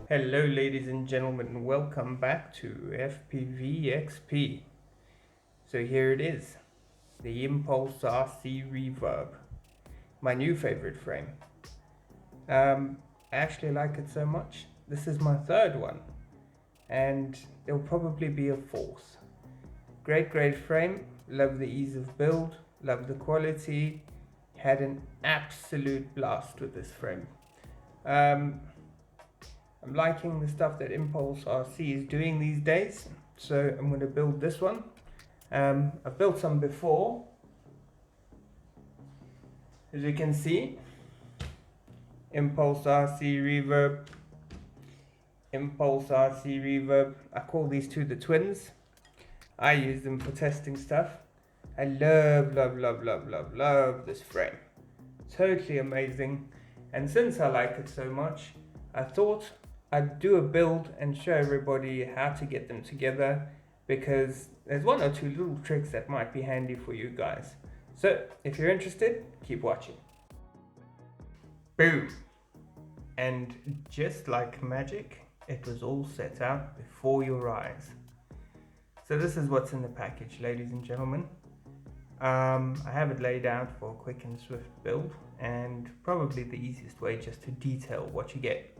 Hello ladies and gentlemen, welcome back to FPV-XP. So here it is, the ImpulseRC Reverb, my new favorite frame. I actually like it so much. This is my third one, and there'll probably be a fourth. Great frame, love the ease of build, love the quality, had an absolute blast with this frame. I'm liking the stuff that ImpulseRC is doing these days, so I'm going to build this one. I've built some before, as you can see. ImpulseRC Reverb, ImpulseRC Reverb. I call these two the twins. I use them for testing stuff. I love this frame. Totally amazing. And since I like it so much, I thought I'd do a build and show everybody how to get them together, because there's one or two little tricks that might be handy for you guys. So if you're interested, keep watching. Boom! And just like magic, it was all set out before your eyes. So this is what's in the package, ladies and gentlemen. I have it laid out for a quick and swift build, and probably the easiest way just to detail what you get.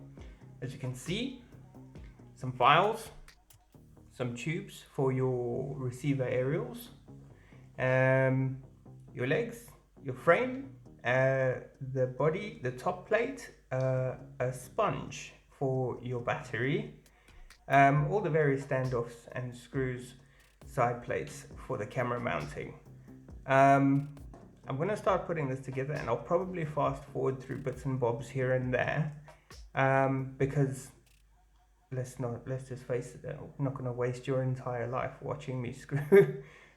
As you can see, some files, some tubes for your receiver aerials, your legs, your frame, the body, the top plate, a sponge for your battery, all the various standoffs and screws, side plates for the camera mounting. I'm going to start putting this together, and I'll probably fast forward through bits and bobs here and there, because let's just face it, I'm not going to waste your entire life watching me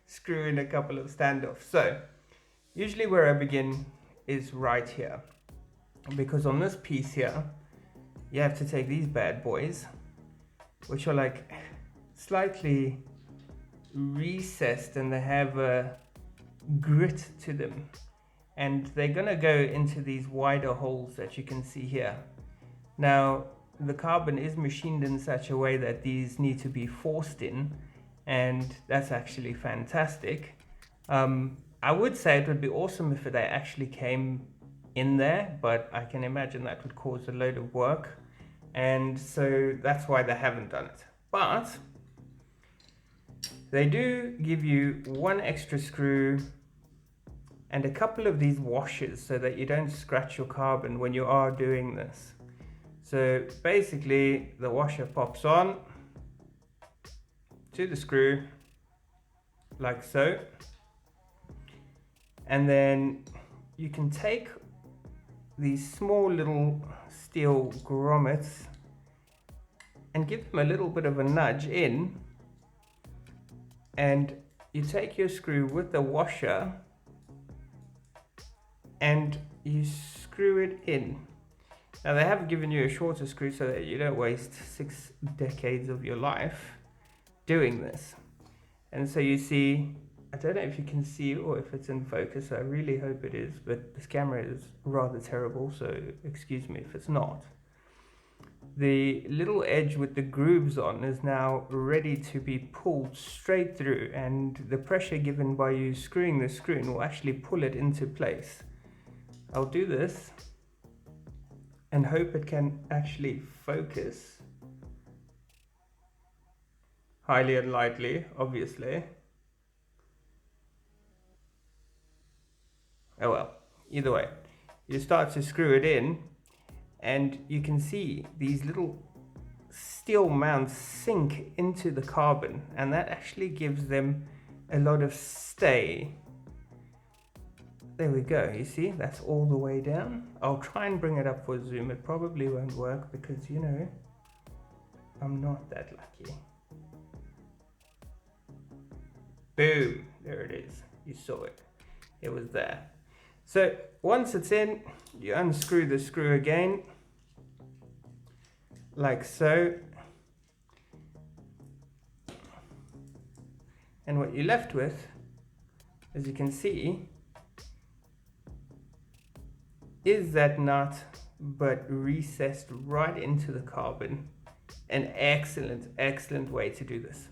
screw in a couple of standoffs. So usually where I begin is right here, because on this piece here you have to take these bad boys, which are like slightly recessed and they have a grit to them, and they're gonna go into these wider holes that you can see here. Now the carbon is machined in such a way that these need to be forced in, and that's actually fantastic. I would say it would be awesome if they actually came in there, but I can imagine that would cause a load of work, and so that's why they haven't done it. But they do give you one extra screw and a couple of these washers so that you don't scratch your carbon when you are doing this. So basically the washer pops on to the screw like so, and then you can take these small little steel grommets and give them a little bit of a nudge in, and you take your screw with the washer and you screw it in. Now they have given you a shorter screw so that you don't waste 6 decades of your life doing this. And so you see, I don't know if you can see or if it's in focus, I really hope it is, but this camera is rather terrible, so excuse me if it's not. The little edge with the grooves on is now ready to be pulled straight through, and the pressure given by you screwing the screw in will actually pull it into place. I'll do this and hope it can actually focus. Highly unlikely, obviously. Oh well, either way, you start to screw it in, and you can see these little steel mounts sink into the carbon, and that actually gives them a lot of stay. There we go, you see, that's all the way down. I'll try and bring it up for zoom. It probably won't work because, you know, I'm not that lucky. Boom, there it is. You saw it. It was there. So once it's in, you unscrew the screw again, like so. And what you're left with, as you can see, is that nut, but recessed right into the carbon. an excellent way to do this.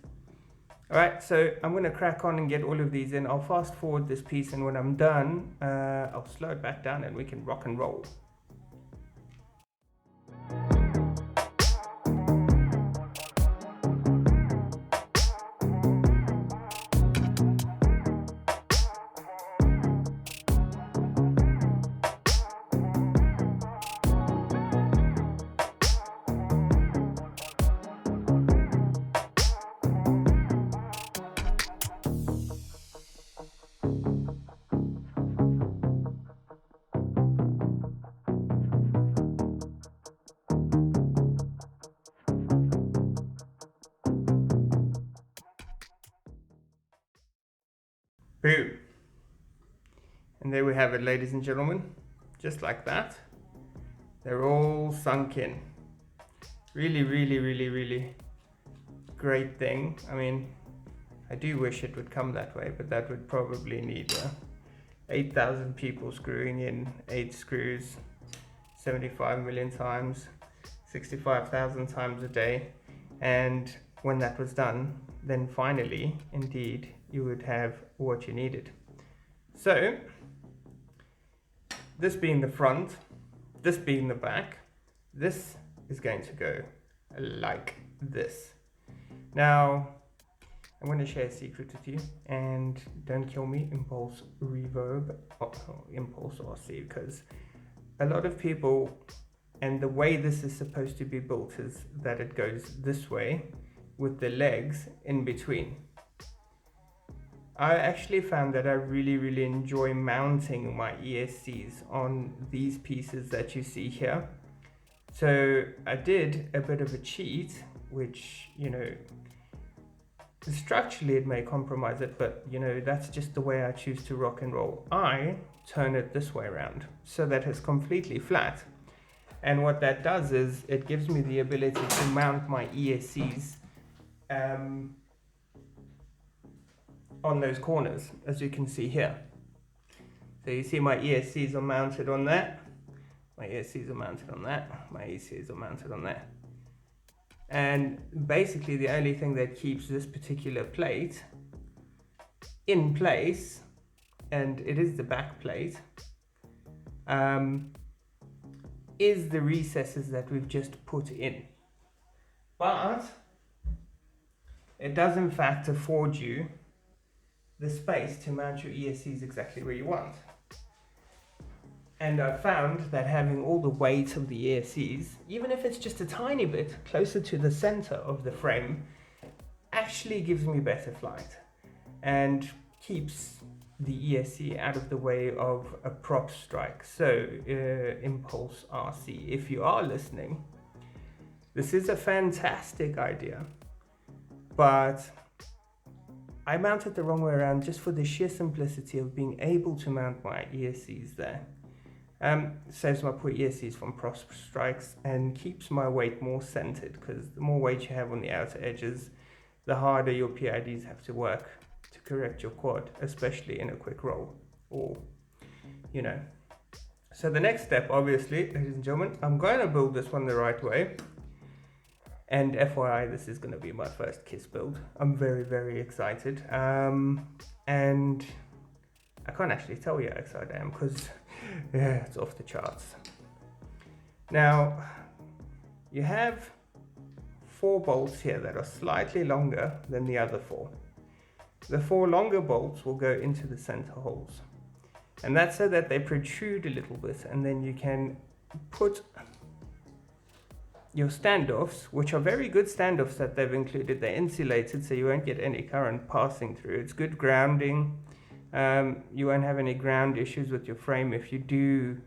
Alright, so I'm going to crack on and get all of these in. I'll fast forward this piece, and when I'm done, I'll slow it back down and we can rock and roll. Boom. And there we have it, ladies and gentlemen. Just like that. They're all sunk in. Really great thing. I mean, I do wish it would come that way, but that would probably need 8,000 people screwing in 8 screws 75 million times, 65,000 times a day. And when that was done, then finally, indeed, you would have what you needed. So, this being the front, this being the back, this is going to go like this. Now, I'm going to share a secret with you, and don't kill me, Impulse Reverb, or ImpulseRC, because a lot of people, and the way this is supposed to be built is that it goes this way with the legs in between. I actually found that I really enjoy mounting my ESCs on these pieces that you see here. So I did a bit of a cheat, which, you know, structurally it may compromise it, but you know, that's just the way I choose to rock and roll. I turn it this way around so that it's completely flat. And what that does is it gives me the ability to mount my ESCs on those corners, as you can see here. So you see my ESCs are mounted on that, my ESCs are mounted on that, my ESCs are mounted on there. And basically the only thing that keeps this particular plate in place, and it is the back plate, is the recesses that we've just put in. But it does in fact afford you the space to mount your ESCs exactly where you want. And I found that having all the weight of the ESCs, even if it's just a tiny bit closer to the center of the frame, actually gives me better flight and keeps the ESC out of the way of a prop strike. So ImpulseRC, if you are listening, this is a fantastic idea, but I mounted the wrong way around just for the sheer simplicity of being able to mount my ESCs there. Saves my poor ESCs from prop strikes and keeps my weight more centered, because the more weight you have on the outer edges, the harder your PIDs have to work to correct your quad, especially in a quick roll, or, you know. So the next step, obviously, ladies and gentlemen, I'm going to build this one the right way. And FYI, this is going to be my first KISS build. I'm very excited. And I can't actually tell you how excited I am, because yeah, it's off the charts. Now, you have 4 bolts here that are slightly longer than the other 4. The 4 longer bolts will go into the center holes. And that's so that they protrude a little bit, and then you can put your standoffs, which are very good standoffs that they've included. They're insulated, so you won't get any current passing through. It's good grounding. You won't have any ground issues with your frame if you do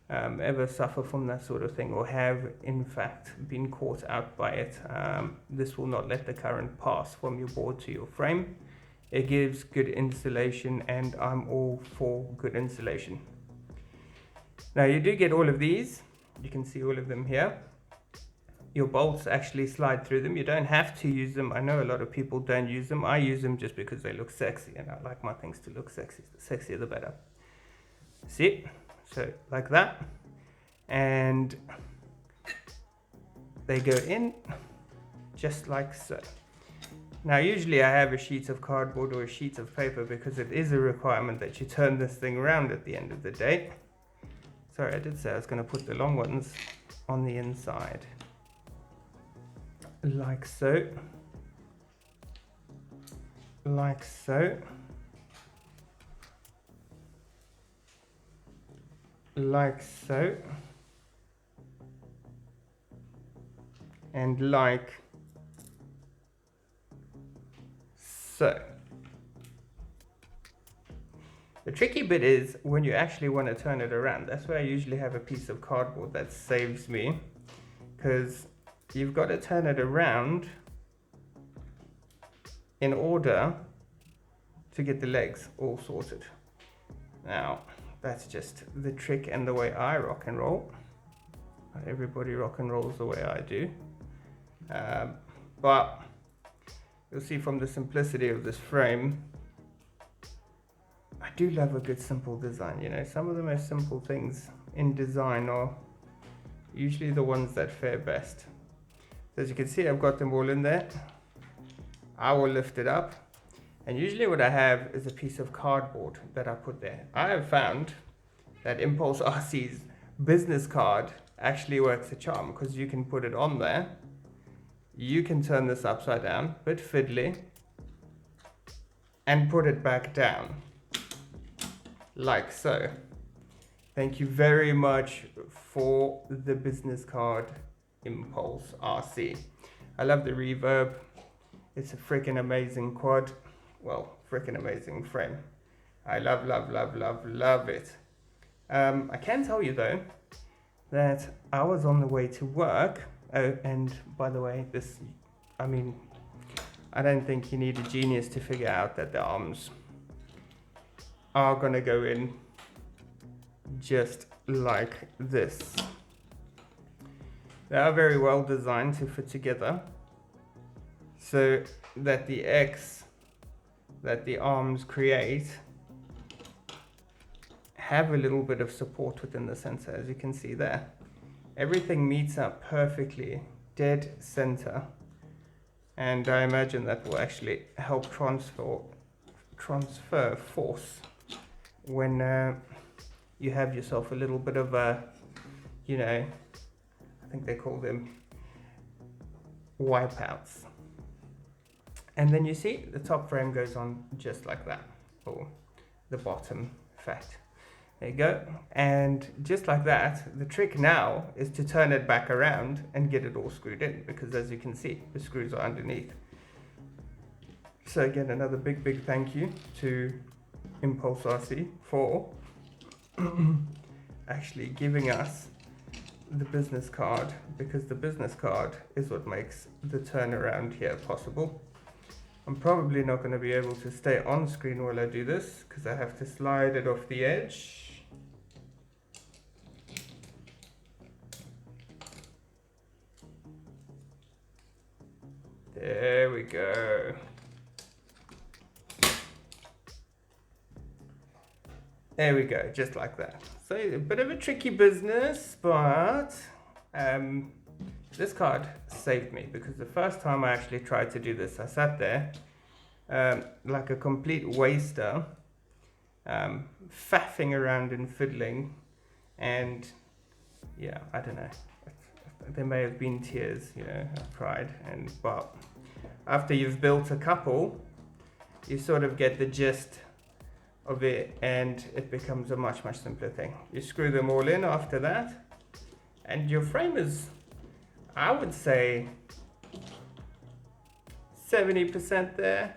ever suffer from that sort of thing, or have in fact been caught out by it. This will not let the current pass from your board to your frame. It gives good insulation, and I'm all for good insulation. Now you do get all of these. You can see all of them here. Your bolts actually slide through them. You don't have to use them. I know a lot of people don't use them. I use them just because they look sexy, and I like my things to look sexy. The sexier the better. See? So like that. And they go in just like so. Now usually I have a sheet of cardboard or a sheet of paper because it is a requirement that you turn this thing around at the end of the day. Sorry, I did say I was going to put the long ones on the inside. Like so. Like so. Like so. And like so. The tricky bit is when you actually want to turn it around. That's where I usually have a piece of cardboard that saves me, because you've got to turn it around in order to get the legs all sorted. Now, that's just the trick and the way I rock and roll. Not everybody rock and rolls the way I do. But you'll see from the simplicity of this frame, I do love a good simple design. You know, some of the most simple things in design are usually the ones that fare best. So as you can see, I've got them all in there. I will lift it up, and usually what I have is a piece of cardboard that I put there. I have found that ImpulseRC's business card actually works a charm, because you can put it on there, you can turn this upside down, bit fiddly, and put it back down, like so. Thank you very much for the business card, ImpulseRC. I love the Reverb. It's a freaking amazing quad. Well, freaking amazing frame. I love, love, love, love, love it. I can tell you though, that I was on the way to work. Oh, and by the way, this, I mean, I don't think you need a genius to figure out that the arms are gonna go in just like this. They are very well designed to fit together, so that the X that the arms create have a little bit of support within the center, as you can see there. Everything meets up perfectly, dead center, and I imagine that will actually help transfer force when you have yourself a little bit of a, you know, I think they call them wipeouts. And then you see the top frame goes on just like that, or the bottom, in fact. There you go. And just like that, the trick now is to turn it back around and get it all screwed in, because as you can see, the screws are underneath. So again, another big, big thank you to ImpulseRC for actually giving us the business card, because the business card is what makes the turnaround here possible. I'm probably not going to be able to stay on screen while I do this, because I have to slide it off the edge. There we go. There we go, just like that. So a bit of a tricky business, but this card saved me, because the first time I actually tried to do this, I sat there like a complete waster, faffing around and fiddling, and yeah, I don't know. There may have been tears, you know, of pride, but after you've built a couple, you sort of get the gist of it, and it becomes a much, much simpler thing. You screw them all in after that, and your frame is, I would say, 70% there.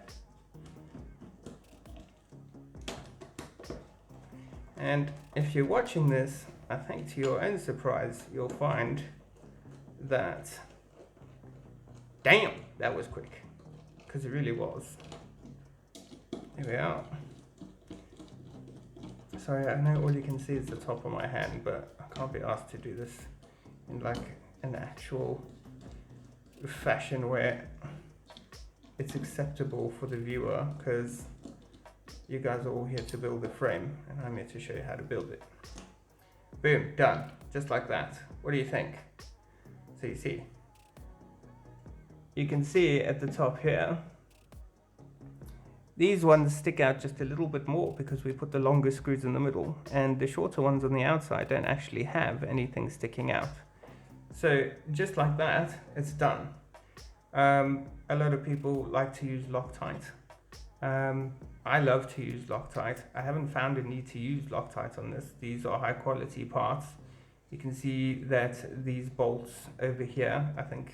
And if you're watching this, I think to your own surprise, you'll find that, damn, that was quick, because it really was. Here we are. Sorry, I know all you can see is the top of my hand, but I can't be asked to do this in like an actual fashion where it's acceptable for the viewer, because you guys are all here to build the frame and I'm here to show you how to build it. Boom, done, just like that. What do you think? So you see, you can see at the top here, these ones stick out just a little bit more because we put the longer screws in the middle, and the shorter ones on the outside don't actually have anything sticking out. So just like that, it's done. A lot of people like to use Loctite. I love to use Loctite. I haven't found a need to use Loctite on this. These are high quality parts. You can see that these bolts over here, I think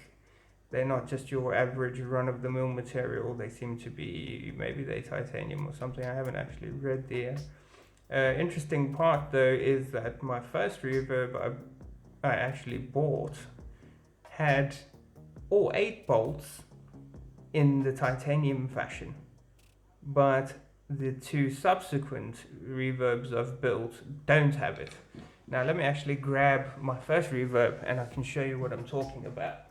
they're not just your average run-of-the-mill material. They seem to be, maybe they're titanium or something. I haven't actually read the interesting part though is that my first reverb I actually bought had all 8 bolts in the titanium fashion, but the 2 subsequent reverbs I've built don't have it. Now let me actually grab my first reverb and I can show you what I'm talking about.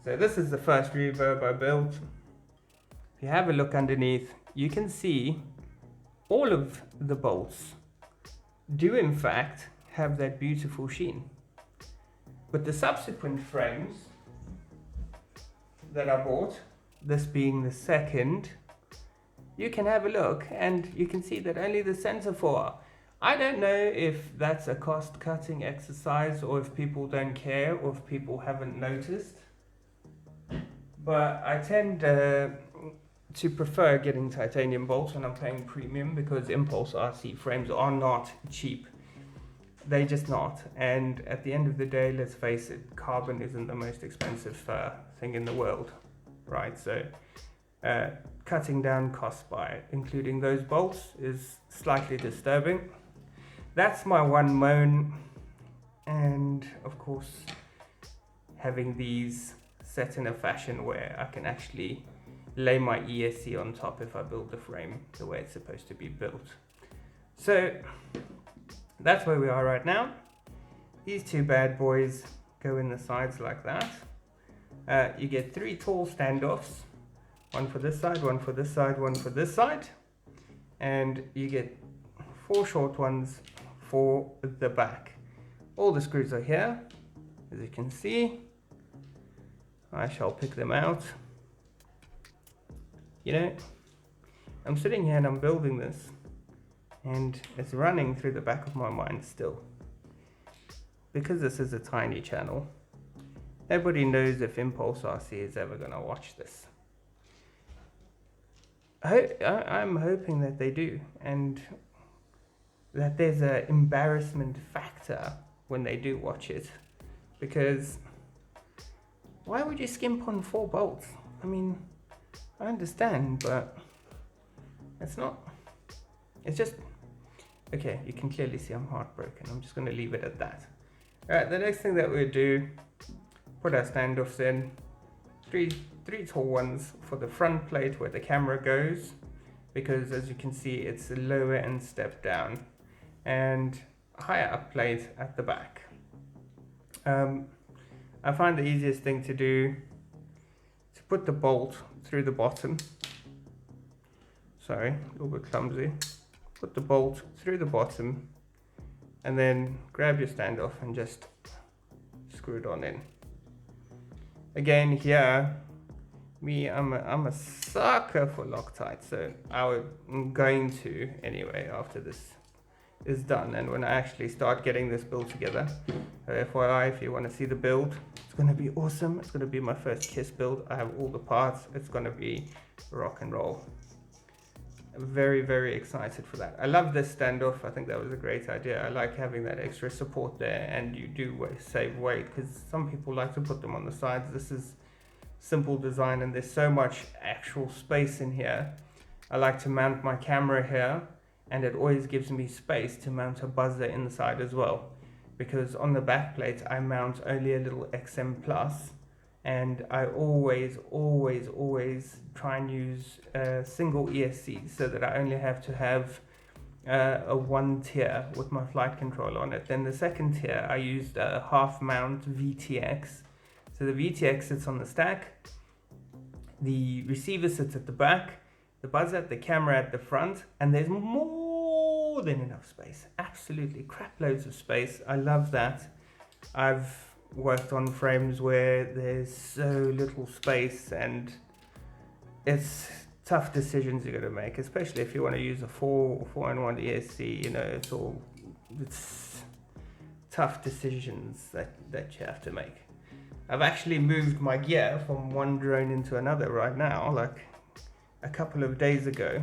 So this is the first reverb I built. If you have a look underneath, you can see all of the bolts do in fact have that beautiful sheen. But the subsequent frames that I bought, this being the second, you can have a look and you can see that only the center 4. I don't know if that's a cost cutting exercise or if people don't care or if people haven't noticed, but I tend to prefer getting titanium bolts when I'm paying premium because ImpulseRC frames are not cheap. They're just not, and at the end of the day, let's face it, carbon isn't the most expensive thing in the world, right? So cutting down costs by including those bolts is slightly disturbing. That's my one moan, and of course having these set in a fashion where I can actually lay my ESC on top if I build the frame the way it's supposed to be built. So that's where we are right now. These 2 bad boys go in the sides like that. You get 3 tall standoffs, one for this side, one for this side, one for this side, and you get 4 short ones for the back. All the screws are here, as you can see. I shall pick them out. You know, I'm sitting here and I'm building this, and it's running through the back of my mind still. Because this is a tiny channel, nobody knows if ImpulseRC is ever going to watch this. I'm hoping that they do, and that there's an embarrassment factor when they do watch it, because why would you skimp on 4 bolts? I mean, I understand, but it's just, okay, you can clearly see I'm heartbroken. I'm just going to leave it at that. Alright, the next thing that we'll do, put our standoffs in, three tall ones for the front plate where the camera goes, because as you can see it's a lower end step down, and higher up plate at the back. I find the easiest thing to do to put the bolt through the bottom. Sorry, a little bit clumsy. Put the bolt through the bottom and then grab your standoff and just screw it on in. Again, here, I'm a sucker for Loctite, so I'm going to anyway after this is done, and when I actually start getting this build together. FYI, if you want to see the build, it's going to be awesome. It's going to be my first KISS build. I have all the parts. It's going to be rock and roll. I'm very, very excited for that. I love this standoff. I think that was a great idea. I like having that extra support there, and you do save weight because some people like to put them on the sides. This is simple design and there's so much actual space in here. I like to mount my camera here, and it always gives me space to mount a buzzer inside as well, because on the back plate I mount only a little XM Plus, and I always try and use a single ESC so that I only have to have a 1 tier with my flight control on it. Then the second tier I used a half mount VTX. So the VTX sits on the stack, the receiver sits at the back, the buzzer, the camera at the front, and there's more than enough space. Absolutely crap loads of space. I love that. I've worked on frames where there's so little space and it's tough decisions you got to make, especially if you want to use a 4-in-1 ESC. You know, it's tough decisions that you have to make. I've actually moved my gear from one drone into another right now, like a couple of days ago,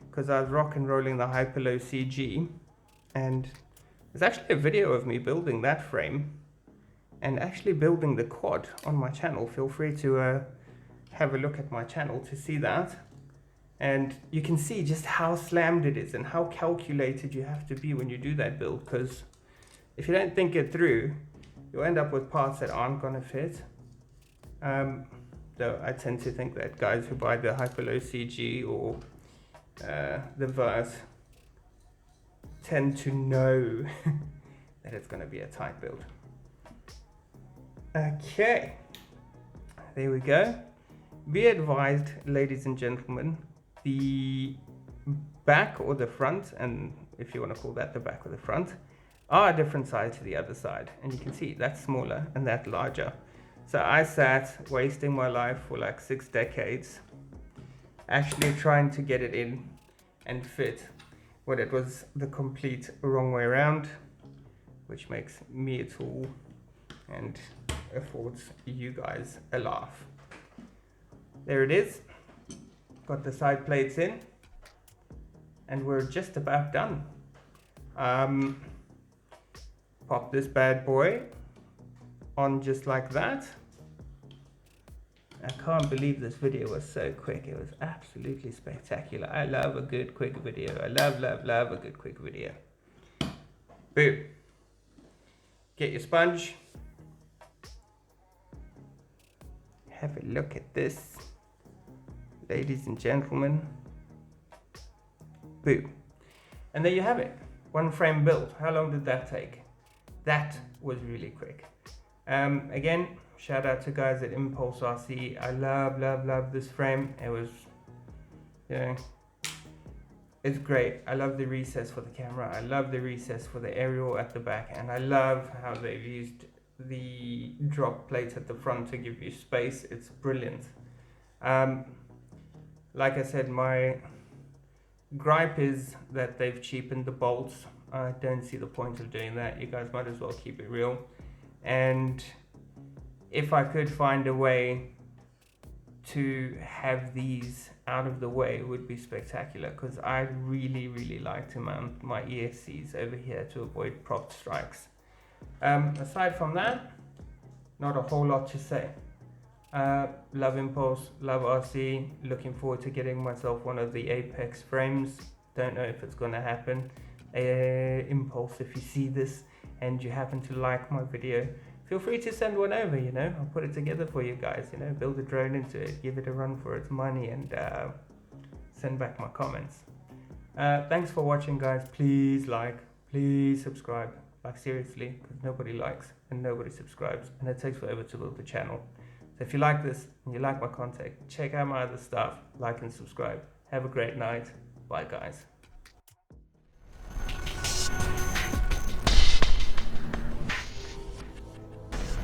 because I was rock and rolling the Hyperlow CG, and there's actually a video of me building that frame and actually building the quad on my channel. Feel free to have a look at my channel to see that, and you can see just how slammed it is and how calculated you have to be when you do that build, because if you don't think it through, you'll end up with parts that aren't going to fit. Though I tend to think that guys who buy the Hyperlow CG or the Verse tend to know that it's going to be a tight build. Okay, there we go. Be advised, ladies and gentlemen, the back or the front, and if you want to call that the back or the front, are a different size to the other side, and you can see that's smaller and that larger. So I sat wasting my life for like 6 decades actually trying to get it in and fit when it was the complete wrong way around, which makes me a tool and affords you guys a laugh. There it is. Got the side plates in and we're just about done. Pop this bad boy on just like that. I can't believe this video was so quick. It was absolutely spectacular. I love a good quick video. I love a good quick video. Boom. Get your sponge. Have a look at this, ladies and gentlemen. Boom. And there you have it. One frame built. How long did that take? That was really quick. Again, shout out to guys at ImpulseRC. I love this frame. It was, you know, it's great. I love the recess for the camera. I love the recess for the aerial at the back, and I love how they've used the drop plate at the front to give you space. It's brilliant. Like I said, my gripe is that they've cheapened the bolts. I don't see the point of doing that. You guys might as well keep it real. And if I could find a way to have these out of the way, it would be spectacular, because I really like to mount my ESCs over here to avoid prop strikes. Aside from that, not a whole lot to say. Love Impulse, love RC, looking forward to getting myself one of the Apex frames. Don't know if it's gonna happen. Impulse, if you see this and you happen to like my video, feel free to send one over. You know, I'll put it together for you guys. You know, build a drone into it, give it a run for its money, and send back my comments. Thanks for watching, guys. Please like, please subscribe. Like, seriously, because nobody likes and nobody subscribes, and it takes forever to build the channel. So if you like this and you like my content, check out my other stuff, like and subscribe. Have a great night. Bye, guys.